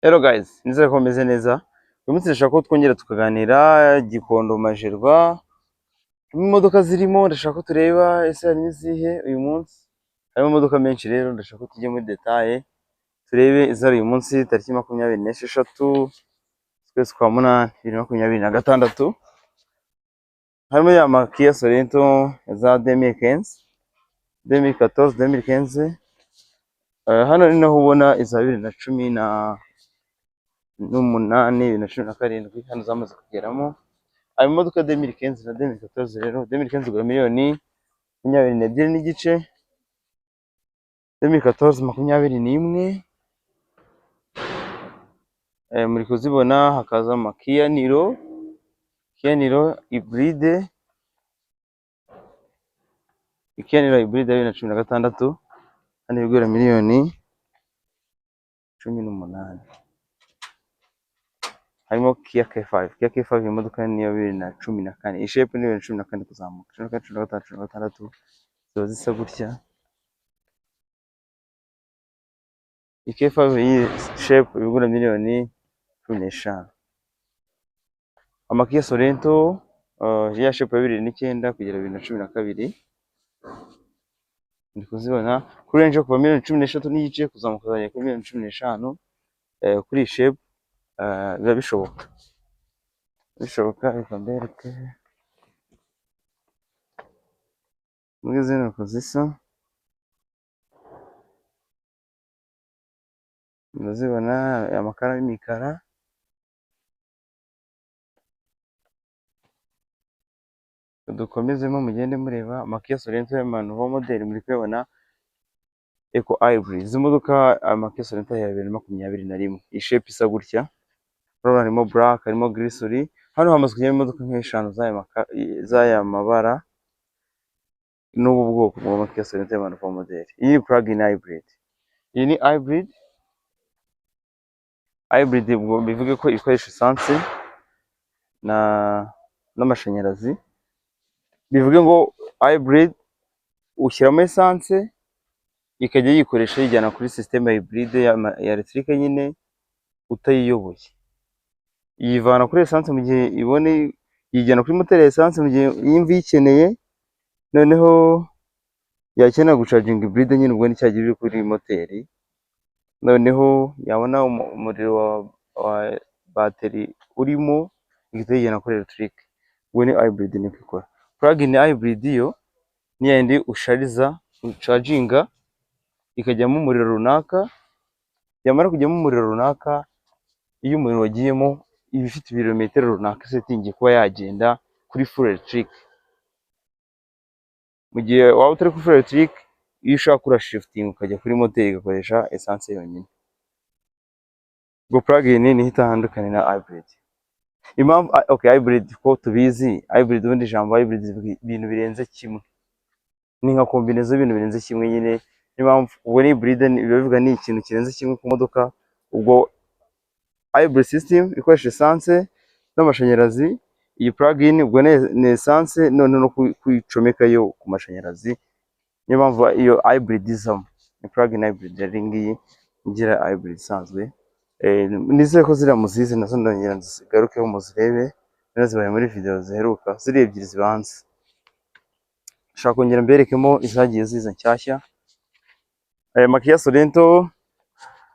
Hello guys, nizere ko meze neza. Uyu munsi ndashaka ko twongera tukaganira Gikondo Majerwa. Imodoka zirimo ndashaka ko tureba ese harimo izihe uyu munsi. Harimo imodoka menshi rero ndashaka ko tujya muri detaye. Turebe izari uyu munsi tariki 26 z'ukwezi kwa munani 2026. Harimo ya Kia Sorento za 2015, 2014, 2015. Hano ni naho ubona iza 2018, 2017 hano zamaze kugeramo. Ayo modoka 2015 na 2014 rero 2015 igura miliyoni 22 n'igice, 2014 21. Muri kuzibona hakaza Kia Niro hybride, Kia Niro hybride ya 2016 hano igura miliyoni 18. Harimo Kia K5 imodoka ni ya 2014, ishape ni 2014 kuzamuka, 2015, 2016 ziba zisa gutya. K5 iyi shape igura miliyoni 15. Kia Sorento ya shape ya 2009 kugera 2012 ndi kuzibona kuri range kuva miliyoni 13 n'igice kuzamuka kuri miliyoni 15. Kuri shape biba bishoboka reka mbereke muri zino zisa. Muzibona amakara y'imikara, dukomezemo mugende mureba Kia Sorento y'amanuvo model. Muri kubona Eco Hybrid, izi modoka Kia Sorento ya 2021 ishape isa gutya. Harimo black, harimo grisuri. Hano hamaze kujyamo imodoka nk'eshanu z'aya mabara n'ubu bwoko bwa Kia Sorento y'amanuvo model. Iyi ni plug-in hybrid, iyi ni hybrid ubwo bivuge ko ikoresha essence n'amashanyarazi. Bivuge ngo hybrid ushyiramo essence ikajya yikoresha yijyana kuri system hybrid ya electric nyine utayiyoboye. Yivana kuri essence mu gihe ibone yijyana kuri moteur essence mu gihe yimva yikeneye, noneho yakenera gucharging hybrid nyine ubwo nicyagiye biri kuri moteri, noneho yabona umuriro wa battery urimo igahita yijyana kuri electric. Ubwo ni hybrid niko ikora. Plug-in hybrid yo ni yindi ushariza charginga ikajyamo umuriro runaka, yamara kujyamo umuriro runaka, iyo umuriro wagiyemo iba ifite ibirometero runaka setingi kuba yagenda kuri full electric. Mu gihe waba utari kuri full electric, iyo ushaka kura shifting ukajya kuri moteri igakoresha essence yonyine. Ubwo plug-in ni itandukanye na hybrid. Impamvu hybrid ko tubizi, hybrid ubundi ijambo hybrid ibintu birenze kimwe, ni nka kombineza ibintu birenze kimwe nyine. Impamvu ubwo ni hybrid bivuga ni ikintu kirenze kimwe ku modoka. Ubwo hybrid system ikoresha essence n'amashanyarazi, iyi plug-in ubwo ni essence none no kwicomeka yo ku mashanyarazi. Niyo mpamvu iyo hybrid izamo ni plug-in hybrid. Rero ngiyi ngira hybrid isanzwe. Nizeye ko zira muzizi nazo ndongera nzigarukeho muzirebe, nazibaye muri video ziheruka ziri ebyiri zibanze. Shaka kongera mberekemo izagiye ziza nshyashya. Kia Sorento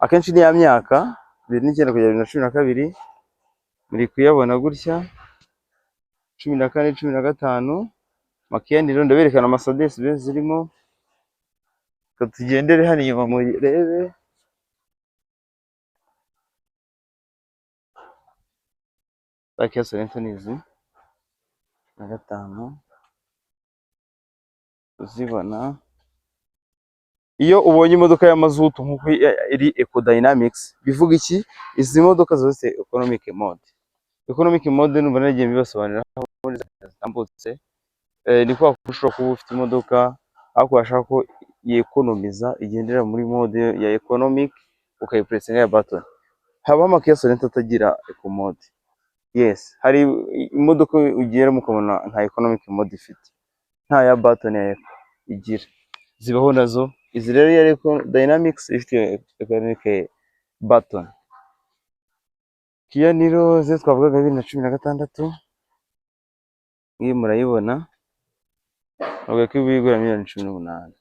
akenshi ni ya myaka 2009 kugera 2012, muri kuyabona gutya 14, 15. Kia Niro ndaberekana Mercedes Benz zirimo, tugendere hano inyuma murebe. Kia Sorento nizi na 5 uzibona. Iyo ubonye imodoka ya mazutu nkuko iri Eco Dynamics bivuga iki? Izi modoka zose economic mode numva nagiye bibasobanurira muri zitambutse. Ni kwa ushobora kuba ufite imodoka ariko washaka ko yekonomiza igendera muri mode ya economic ukayipressinga ya button. Haba Kia Sorento atagira eco mode. Yes, hari imodoka ugeramo ukabona nta economic mode ifite, nta ya button ya eco igira. Zibaho nazo. Izi rero ya Eco Dynamics ifite economic button. Kia Niro ze twavugaga 2016 iyi murayibona bavuga ko ibigura miliyoni 18.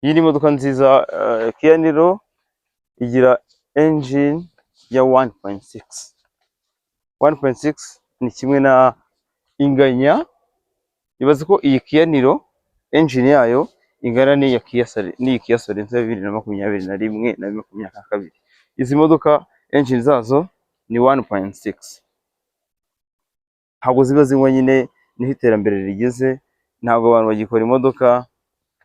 Iyi ni imodoka nziza. Kia Niro igira engine ya 1.6. 1.6 ni kimwe na inganya. Ibaze ko iyi Kia Niro engine yayo ingana n'iya Kia Sorento 2021 na 2022. Izi modoka engine zazo ni 1.6. Ntabwo ziba zinywa nyine, niho iterambere rigeze. Ntabwo abantu bagikora imodoka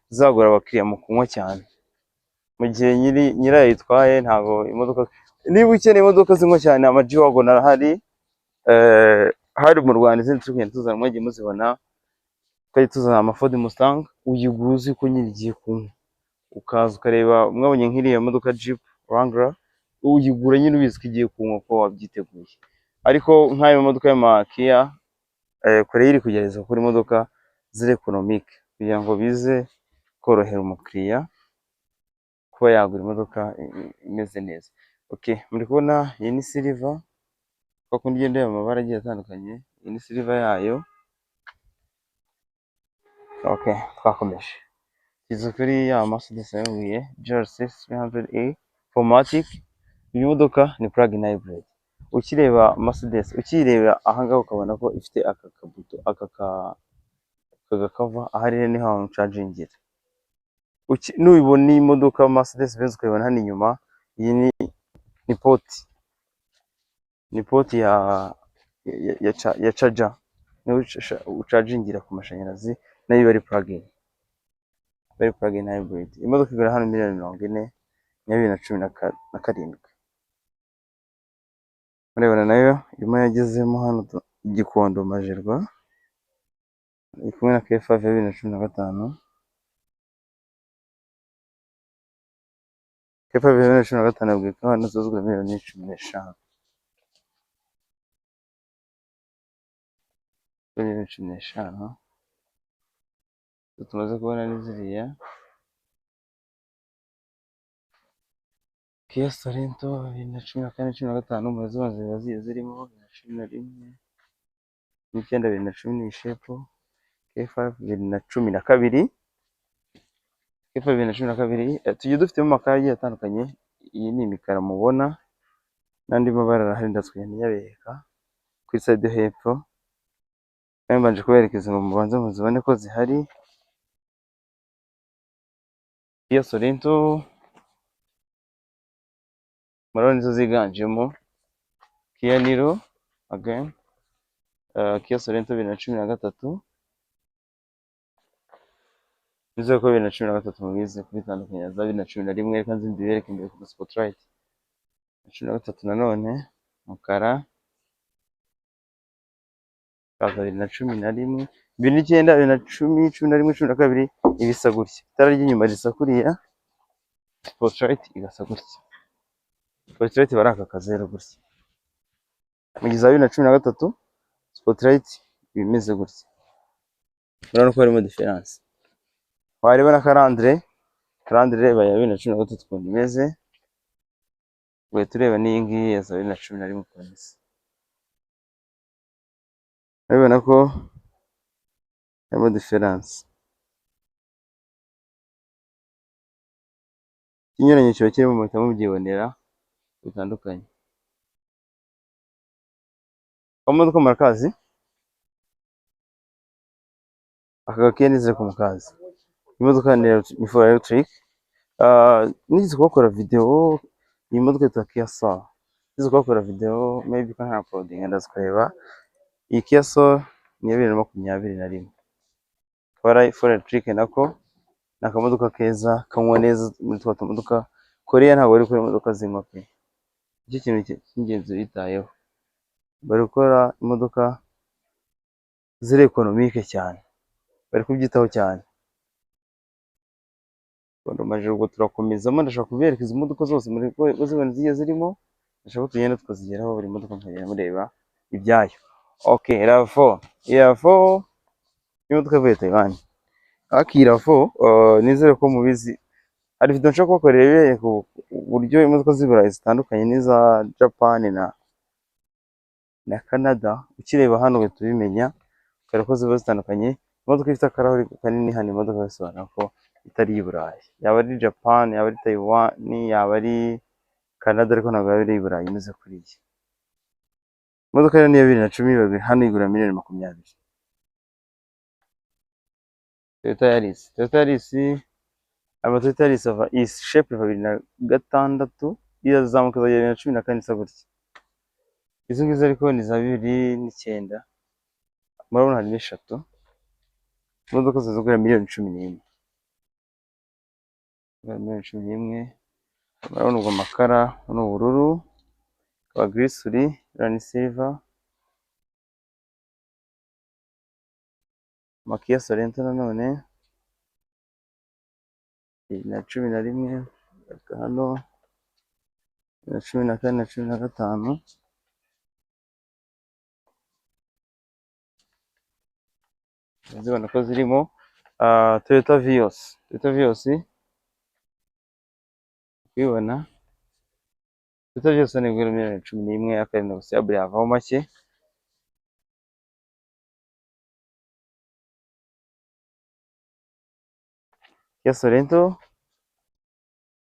zagura abakiriya mu kunywa cyane, mu gihe nyirayo yitwaye. Ntabwo imodoka, niba ukeneye imodoka zinywa cyane, ama G-Wagon arahari. Hari mu Rwanda izindi turi kugenda tuzana, mwagiye muzibona. Twari tuzana ama Ford Mustang, uyigura uzi ko nyine igiye kunywa. Ukaza ukareba, mwabonye nk'iriya modoka Jeep Wrangler, uyigura nyine ubizi ko igiye kunywa, ko wabyiteguye. Ariko nk'ayo modoka y'ama Kia, Koreya iri kugerageza gukora imodoka ziri economique kugira ngo bize korohera umukiriya kuba yagura imodoka imeze neza. Okay, muri kubona iyi ni silver, kuko ngende mu mabara agiye atandukanye. Iyi ni silver yayo. Okay, twakomeje. Izo kuri ya Mercedes yahuye GLC 300E Formatic. Iyi modoka ni plug-in hybrid. Ukireba Mercedes, ukireba ahangaha ukabona ko ifite aka kabuto, aka kava ahari ni hantu chargingira. Nubibona iyi modoka Mercedes Benz ukabona hano inyuma, iyi ni poti ya charger, niho uchargingira ku mashanyarazi, nayo bari plug-in hybrid. Imodoka igura hano miliyoni 40 ya 2017. Murebana nayo irimo yagezemo hano Gikondo Majerwa, iri kumwe na K5 ya 2015. K5 ya 2015 yabwiye ko hano zizugura miliyoni 15. 15 tumaze kubona ni ziriya Kia Sorento 2014-2015, murazibanza ziba zirimo 2011 n'icyenda 2010 ni shepu. K5 2012, K5 2012. Tugiye dufitemo amakara agiye atandukanye. Iyi ni imikara mubona, n'andi mabara arahari ndazigenda nyabereka kuri side hepfo. Mbanje kuberekeza ngo mubanze muzibone ko zihari. Kia Sorento murabona nizo ziganjemo. Kia Niro again, Kia Sorento 2013. Nizere ko 2013 mubizi kubitandukanya za 2011. Reka nzi mbibereke imbere ku spotlight. 2013 nanone mukara, 2011, 2009, 2010, 2011, 2012 ibisa gutya. Itara ry'inyuma risa kuriya, spotlight igasa gutya. Spotlight baraka kazero gutya. Mu gihe za 2013 spotlight bimeze gutya. Urabona ko harimo difference. Wareba na karandire ya 2013 ukuntu imeze. Ubu tureba n'iyi ngiyi ya 2011 ukuntu isa. Urabona ko harimo difference. Ikinyuranyo kiba kirimo muhita mubyibonera bitandukanye. Imodoka marakazi, aka Kia nizere ko mukazi. Imodoka ni full electric. Nigeze gukora video iyi modoka yitwa Kia Soul. Nigeze gukora video, maybe can uploading ndazkureba. Iyi Kia Soul ni 2021. Kora full electric nako nakamodoka keza kanywa neza muri twa modoka. Koreya ntabwo bari gukora imodoka zinywa pe. Iki kintu cy'ingenzi bitayeho, bari gukora imodoka ziri economique cyane, bari kubyitaho cyane. Maje ubwo turakomezamo, ndashaka kubereka izo modoka zose muri ko zibona zigiye zirimo. Ndashaka tugenda tukazigeraho buri modoka nkagenda mureba ibyayo. Okay, RAV4 imodoka ivuye Taiwan. Aki RAV4 nizere ko mubizi, hari video nshaka kubakorera ibereka uburyo imodoka z'i Burayi zitandukanye n'iza Japan na Canada, ukireba hano uhita ubimenya kubera ko ziba zitandukanye. Imodoka ifite akarahuri kanini hano, imodoka bisobanura ko itari i Burayi, yaba ari Japan, yaba ari Taiwan, yaba ari Canada, ariko ntabwo yaba ari i Burayi imeze kuriya. Imodoka rero ni iya 2010, hano igura $20,000,000. Toyota Yaris, Toyota Yaris, Toyota Yaris ava is shape 2006 irazamuka izagera 2014 isa gutya. Izi ngizi ariko ni za 2009, murabona harimo eshatu. Imodoka zizagura $11,000,000. $11,000,000. Murabona ubwo amakara ni ubururu, aba grisuri, ni silver. Kia Sorento nanone na 11, hano na 14 na 15. Zibona ko zirimo Toyota Vios, Toyota Vios ubibona, Toyota Vios ni igura $11,000,000, akari negociable yavaho make. Kia Sorento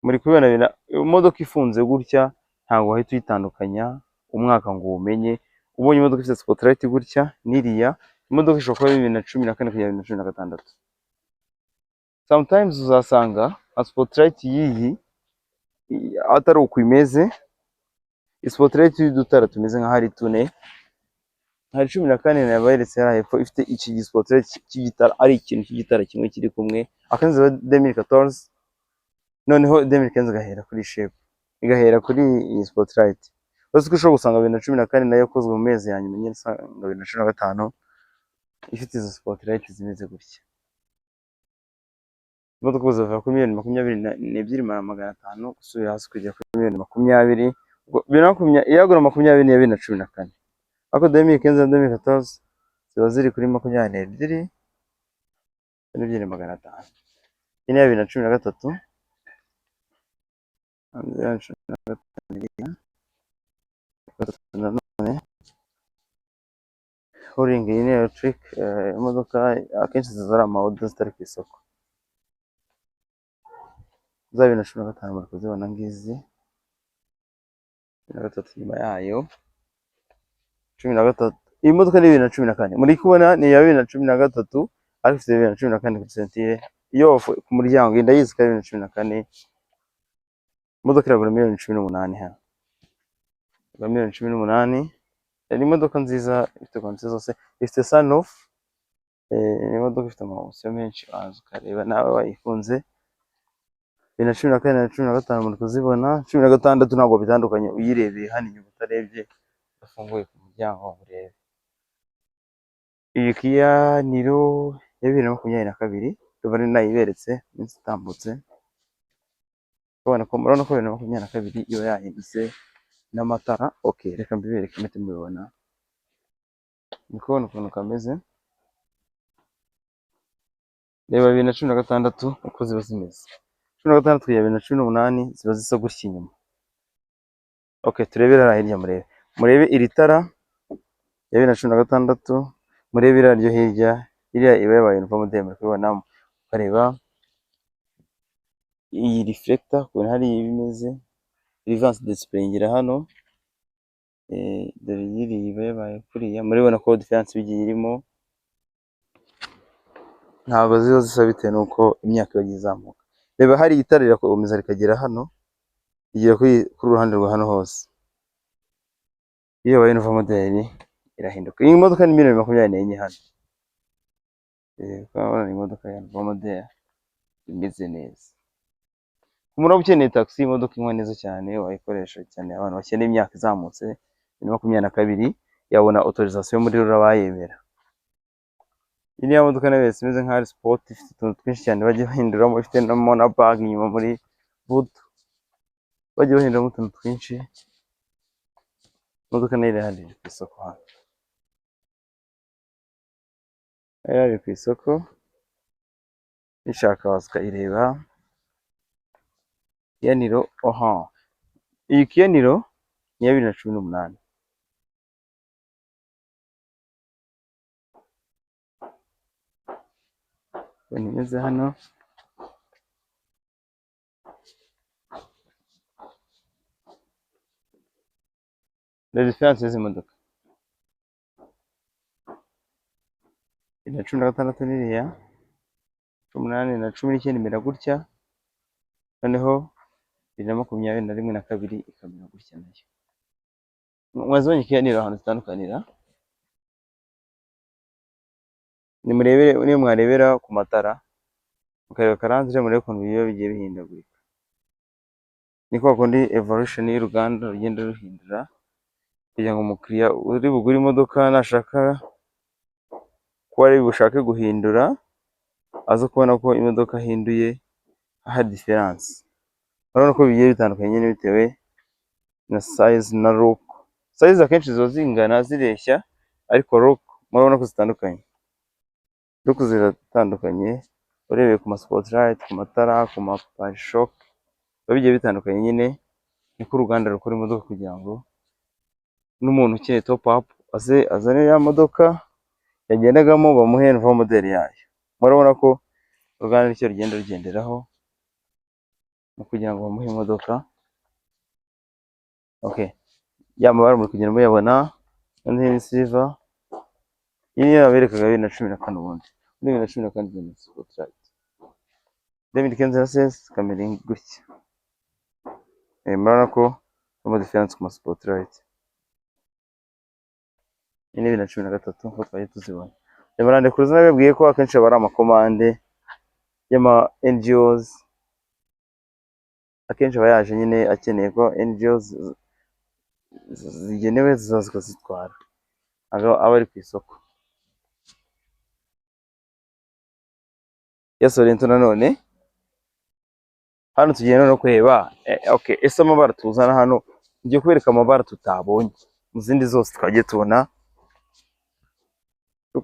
muri kubibona, imodoka ifunze gutya ntabwo wahita uyitandukanya umwaka ngo uwumenye. Ubonye imodoka ifite spotlight gutya n'iriya imodoka ishobora kuba 2014 kugera 2016. Sometimes uzasanga spotlight yiyi atari uko imeze, spotlight y'udutara tumeze nka hari tune. Hari 14 nabayeretse hariya hepfo ifite iki spotlight cy'igitara, ari ikintu cy'igitara kimwe kiri kumwe, akanze 2014. Noneho 2015 igahera kuri shape, igahera kuri iyi spotlight. Bose ko ushobora gusanga 2014 nayo yakozwe mu mezi ya nyuma, nyine usanga 2015 ifite izo spotlight zimeze gutya. Imodoka zava kuri $22,500 gusubira hasi kujya kuri $20,000. Iyagura 20 ni 2014, ariko 2015 na 2014 ziba ziri kuri 22,500. Iyi ni 2013. Nanone Huring iyi ni electric, imodoka akenshi zizara amawuda zitari ku isoko. Za 2015 muri kuzibona ngizi, 13 nyuma yayo 13. Iyi modoka ni 2014, muri kubona ni ya 2013 ariko ifite 2014 kuri sentire yo ku muryango, ndayizi ko 2014. Imodoka iragura $18,000,000 hano, $18,000,000. Ni imodoka nziza ifite konti zose, ifite sunroof. Ni imodoka ifite amawusiyo menshi, waza ukareba nawe wayifunze. 2014 na 2015 muri kuzibona, 2016 ntabwo bitandukanye uyirebeye hano inyuma utarebye udafunguye ku muryango urebe. Iyi Kia Niro ya 2022 tuba ari nayiberetse iminsi itambutse. Murabona ko 2022 iyo yahindutse n'amatara. Okay, reka mbibereke mete mubibona. Ni kubona ukuntu kameze. Reba 2016 uko ziba zimeze. 2016 kugera 2018 ziba zisa gutya inyuma. Okay, turebera hirya murebe iri tara ya 2016, murebe iriya ryo hirya, iriya iba yabaye uniform de muri kubibona, ukareba iyi reflector kubona hari ibimeze, reverse display ngira hano. Dore iri iba yabaye kuriya, muribona ko difference bigiye irimo. Ntabwo ziba zisa bitewe nuko imyaka yagiye izamuka. Reba hari itara rirakomeza rikagera hano, rigera kuri ruhande rwa hano hose. Iyo yabaye uniform model irahinduka. Iyi modoka ni 2024 hano. Urabona imodoka ya uniform model imeze neza. Umuntu ukeneye taxi, imodoka inywa neza cyane wayikoresha cyane abantu bakeneye imyaka izamutse 2022 yabona autorisation muri rura bayemera. Iyi ni modoka nayo imeze nka sport, ifite utuntu twinshi cyane bagiye bahinduramo, ifite na bag inyuma muri boot, bagiye bahinduramo utuntu twinshi. Imodoka nayo iri ku isoko hano, iri ku isoko, ishaka waza ukayireba. Kia Niro, iyi Kia Niro ni iya 2018. Ukuntu imeze hano, reba diferanse y'izi modoka. 2016 n'iriya 18 na 19 imera gutya, noneho 2021 na 2 ikamera gutya nayo. Mwazibonye Kia Niro ahantu zitandukanira, niyo mwarebera ku matara mukareba karanzire, murebe ukuntu biba bigiye bihindagurika. Ni kwa kundi evolution y'uruganda rugenda ruhindura, kugira ngo umukiriya uri bugure imodoka nashaka ko ari bushake guhindura, aza kubona ko imodoka ahinduye hari diferanse. Urabona ko bigiye bitandukanye nyine bitewe na size na look. Size akenshi ziba zingana zireshya, ariko look murabona ko zitandukanye. Look ziratandukanye, urebeye ku ma spotlight, ku matara, ku ma parishock, biba bigiye bitandukanye nyine. Niko uruganda rukora imodoka kugira ngo n'umuntu ukeneye top up azane ya modoka yagendagamo bamuhe nouveau model yayo. Murabona ko uruganda nicyo rugenda rugenderaho mu kugira ngo bamuhe imodoka. Okay, ya mabara muri kugenda muyabona, noneho ni silver. Iyi niyo naberekaga 2014 ubundi. 2014 ni spotlight. 2015 na sense kamera gutya. Murabona ko harimo diferanse ku ma spotlight. Iyi ni 2013 nkuko twari tuzibona. Demarande Cruise nabibwiye ko akenshi aba ari amakomande y'ama NGOs, akenshi aba yaje nyine akeneye ko NGOs zigenewe zizaza zikazitwara, aba ari ku isoko. Ya Sorento nanone, hano tugiye no kureba okay, ese amabara tuzana hano, ngiye kubereka amabara tutabonye mu zindi zose twagiye tubona.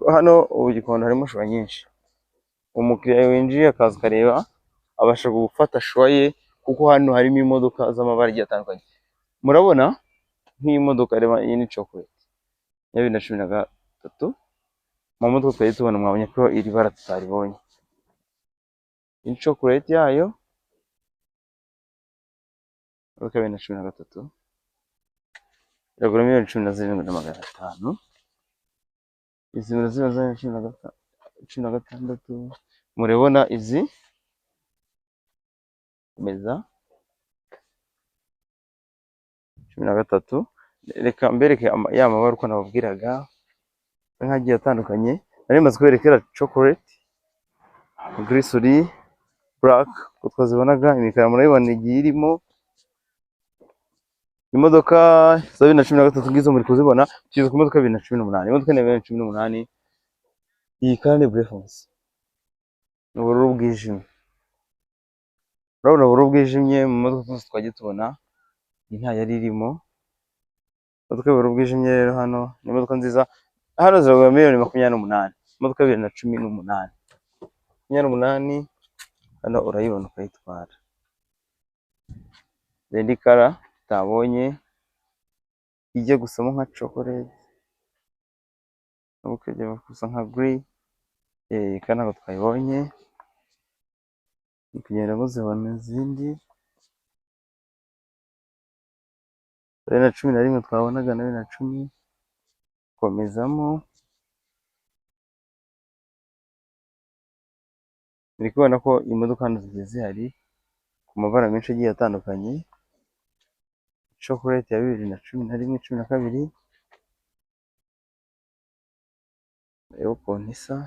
Hano ubu Gikondo harimo shwa nyinshi, umukiriya winjiye akaza akareba abasha gufata shwa ye, kuko hano harimo imodoka z'amabara agiye atandukanye. Murabona nk'iyi modoka reba, iyi ni chocolate ya 2013. Mu modoka twari tubona mwabonye ko iri bara tutaribonye. Iyi chocolate yayo imodoka ya 2013 iragura $17,500. Izi ziba za 2016. Murabona izi meza 13. Reka mbereke ya mabara uko nababwiraga nkagiye atandukanye. Nari maze kuberekera chocolate, grisuri, black ko twazibonaga. Imikara murayibona igiye irimo. Imodoka za 2013 ngizo muri kuzibona. Tugize ku modoka 2018. Imodoka ni 2018. Iyi kandi brefonse ubururu bwijimye. Urabona ubururu bwijimye mu modoka zose twagiye tubona, iyi nta yari irimo. Imodoka y'ubururu bwijimye rero hano ni imodoka nziza. Hano ziragura $28,000. Imodoka 2018. 2018 hano urayibona ukayitwara. Indi kara tabonye ijya gusamo nka chocolate, ukajya gusa nka grey, kandi ntabwo twayibonye. Kugenda muzibona izindi 2011 twabonaga na 2010 komezamo. Muri kubona ko imodoka hano zigiye zihari ku mabara menshi agiye atandukanye. Chocolate ya 2011, 12 reba ukuntu isa.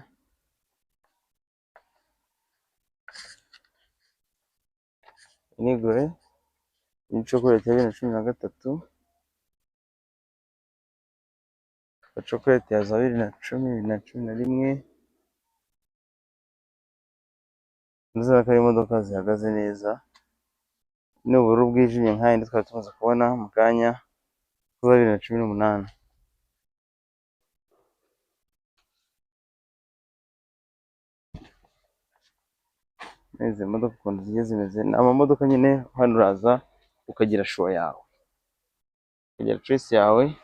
Inigure ni chocolate ya 2013. Chocolate ya 2010, 2011. Nizera ko ari imodoka zihagaze neza. Ni ubururu bwijimye nk'ayindi twari tumaze kubona mu kanya za 2018. izi modoka ukuntu zigiye zimeze, ni amamodoka nyine hano uraza ukagira show yawe, ukagira choice yawe,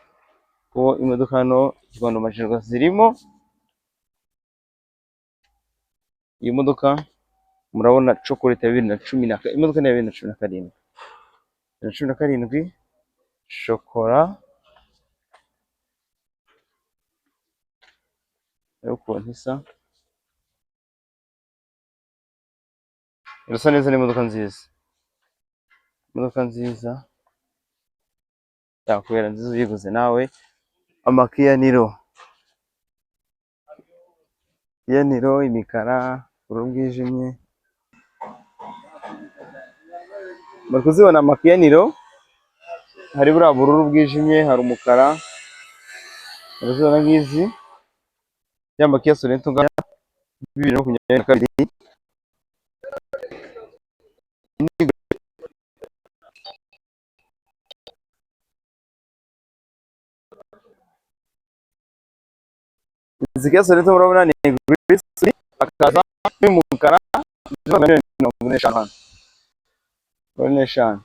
ko imodoka hano Gikondo Majerwa zirimo. Iyi modoka murabona chocolate ya 2010 imodoka ni ya 2017 shokora ukuntu isa, irasa neza, ni imodoka nziza, imodoka nziza yakubera nziza uyiguze nawe. Amakia Niro, Kia Niro imikara, ubururu bwijimye, muri kuzibona Amakia Niro, hari buriya bururu bwijimye, hari umukara, urazibona ngizi ya Makia Sorento ngaya 2022. Izi Kia Sorento murabona ni gris, akaza n'umukara, 45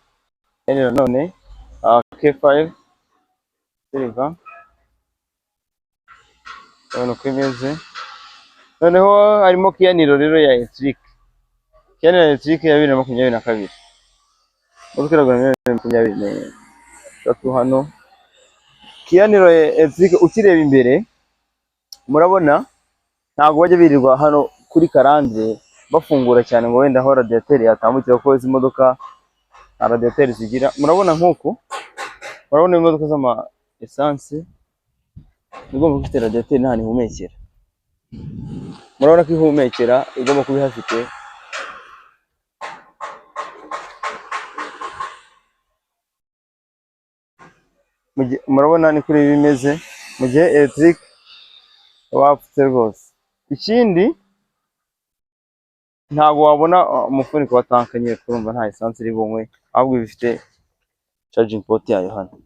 none K5 silver, urabona uko imeze. Noneho harimo Kia Niro rero ya electric, Kia Niro electric ya 2022, modoka iragura 2023 hano. Kia Niro electric ukireba imbere murabona ntago bajya birirwa hano kuri karande bafungura cyane ngo wenda aho radiateur yatambukira, ko izi modoka nta radiateur zigira. Murabona nkuko, murabona imodoka z'ama essence igomba gufite radiateur nta ihumekera, murabona ko ihumekera igomba kuba ihafite. Murabona ni kuri bimeze mu gihe electric wapfutse rwose. Ikindi ntabwo wabona umufuniko wa tank nyine, kurumva nta essence iri bunywe, ahubwo bifite charging port yayo hano.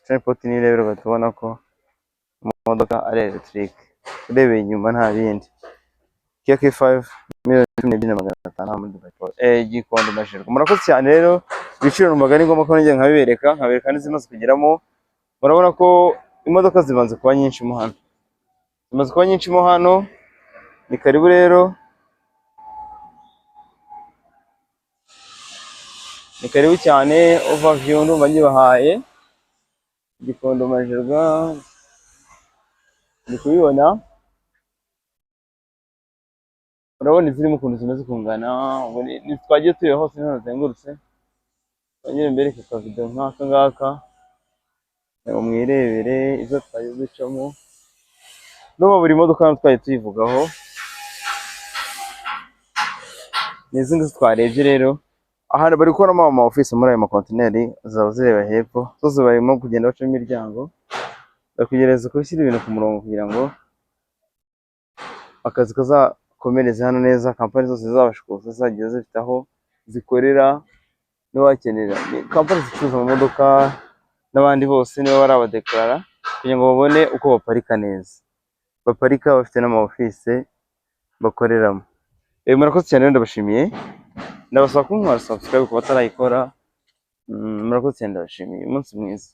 Charging port ni rero batubona ko imodoka ari electric, urebeye inyuma nta bindi. Kia K5 12,500 Gikondo Majerwa. Murakoze cyane rero, ibiciro numvaga ni ngombwa ko njye nkabereka n'izimaze kugeramo. Murabona ko imodoka zibanze kuba nyinshi mo hano, zimaze kuba nyinshi mo hano. Ni karibu rero, ni karibu cyane. Overview ndumva nyibahaye Gikondo Majerwa, ndi kubibona. Urabona izirimo ukuntu zimaze kungana, ni twagiye tureba hose niho nazengurutse. Banyere mbere ka video nk'aka ngaka ngo mwirebere izo twagiye ducamo. N'ubu buri modoka hano twagiye tuyivugaho, n'izi ngizi twarebye rero. Aha bari gukoramo ama office muri ayo makontineri, zaba zireba hepfo, zose barimo kugenda bacamo imiryango, bari kugerageza kubishyira ibintu ku murongo kugira ngo akazi kazakomereze hano neza. Kampani zose zizabasha kuza zagiye zifite aho zikorera, n'uwakenera kampani zicuruza mu modoka n'abandi bose nibo bari abadeklara, kugira ngo babone uko baparika neza, baparika bafite n'ama office bakoreramo. Murakoze cyane, ndabashimiye, ndabasaba kunkora subscribe ku batarayikora. Murakoze cyane, ndabashimiye, umunsi mwiza.